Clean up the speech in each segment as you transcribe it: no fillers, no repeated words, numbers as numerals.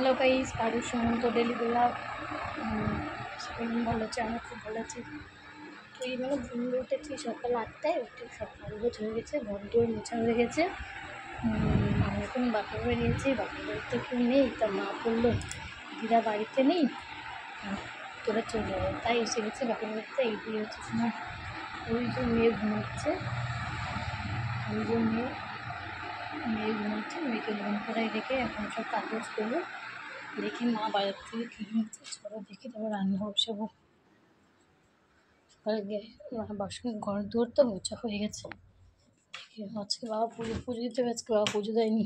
Hello guys, পারুর Sumanta daily blog. শরীর ভালো আছে, আমার খুব ভালো আছে। তো এইভাবে ঘুম উঠেছি সকাল 8টায়, উঠে সব কাজ হয়ে গেছে, ঘর দৌড় মোছা হয়ে গেছে। আমি এখন বাপের বাড়ি নিয়েছি, বাপের বাড়িতে কেউ নেই, তা মা বললো দিদা বাড়িতে নেই, তোরা চলে যাবে, তাই এসে গেছে বাপের বাড়িতে। এই দিয়ে হচ্ছে তোমার ওই যে মেয়ে ঘুমাচ্ছে, ওই যে মেয়ে ঘুমাচ্ছে, মেয়েকে ঘুম করাই রেখে এখন সব কাগজ করবো। দেখি মা বাজার থেকে কী কিনছে, চলো দেখি, তারপর রান্না বসাবো। বাসন ঘর দুয়ার তো মোছা হয়ে গেছে। আজকে বাবা পুজো দিতে হবে, আজকে বাবা পুজো দেয়নি।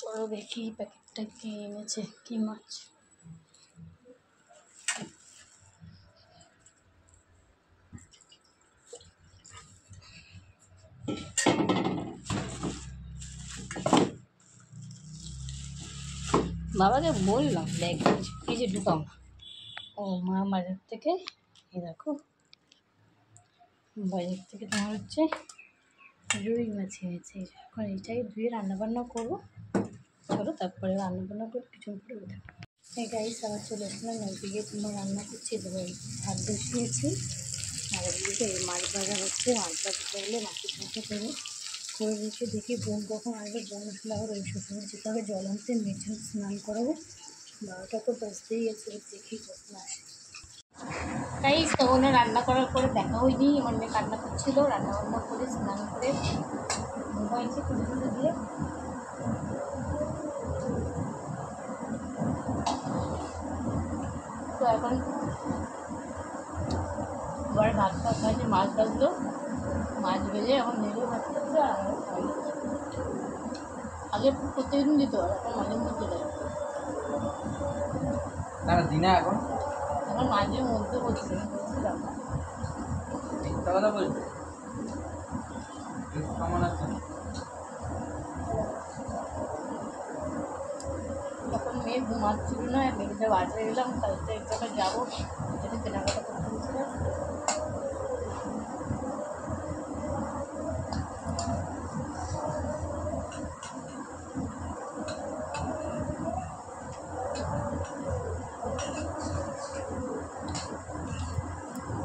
চলো দেখি প্যাকেটটা কে এনেছে, কি মাছ। বাবাকে বললাম ব্যাগ এই যে ঢুকাও না। ও মা বাজার থেকে, এই দেখো বাজার থেকে তোমার হচ্ছে রুই মাছ এনেছে। এখন এইটাই ধুয়ে রান্নাবান্না করবো। চলো তারপরে রান্নাবান্না করে কিছু করে উঠে। এই গাইস, আবার চলে আসলাম একদিকে, তোমার রান্না করছি, তারপর ভাত বসিয়েছি। আর একদিকে মাছ ভাজা হচ্ছে, মাছ ভাজা করলে মাছের ভাজা করে রেখে দেখি বোন কখন আসবে। বোন আসলে আবার ওই শ্বশুর যেতে হবে জল আনতে, মেঝে স্নান করাবো। 12টা তো বাজতেই গেছে, দেখি কখন আসে। তাই তখন রান্না করার পরে দেখা হয়নি, আমার মেয়ে কান্না করছিল। রান্নাবান্না করে স্নান করে মোবাইলকে খুলে খুলে দিয়ে তো এখন এবার ভাত ভাজে, মাছ ভাজলো, মাছ ভেজে এখন নেড়ে ভাত খাচ্ছে। আর আগে প্রত্যেকদিন দিত, আর এখন মাঝে মধ্যে দেয়। দিনা এখন এখন মাঝে মধ্যে বলছে মিথ্যা কথা বলছে। কেমন আছেন? তখন মেয়ে ঘুমাচ্ছিল না, মেয়েটা বাজারে গেলাম, কালকে এক জায়গায় যাবো, যদি কেনাকাটা করতে গেছিলাম।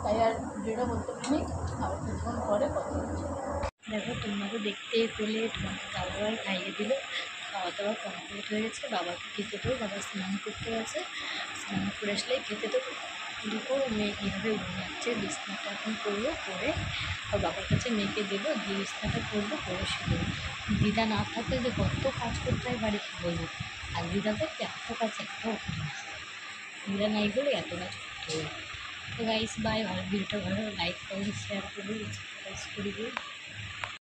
তাই আর যেটা বলতে পারিনি, আবার কিছুক্ষণ পরে কথা হচ্ছে। দেখো তোমাকে দেখতেই পেলে, তোমাকে দাদাভাই খাইয়ে দিল, খাওয়া দাওয়া কমপ্লিট হয়ে গেছে। বাবাকে খেতে দেবো, বাবা স্নান করতে গেছে, স্নান করে আসলে খেতে দেবো। দেখো মেয়ে কীভাবে ঘুমাচ্ছে, বিছনাটা এখন করবো, করে আর বাবার কাছে মেয়েকে দেবো, দিয়ে বিছনাটা করবো, করে শুরু। দিদা না থাকলে যে কত কাজ করতে হয় বাড়িতে বলবো, আর দিদা থাকলে এত কাজ একটাও করি না। দিদা নাই বলে এত কাজ করতে হবে। তো গাইস বাই, ভালো ভিডিওটা ভালো লাইক করুন, শেয়ার করুন, সাবস্ক্রাইব করে দিন।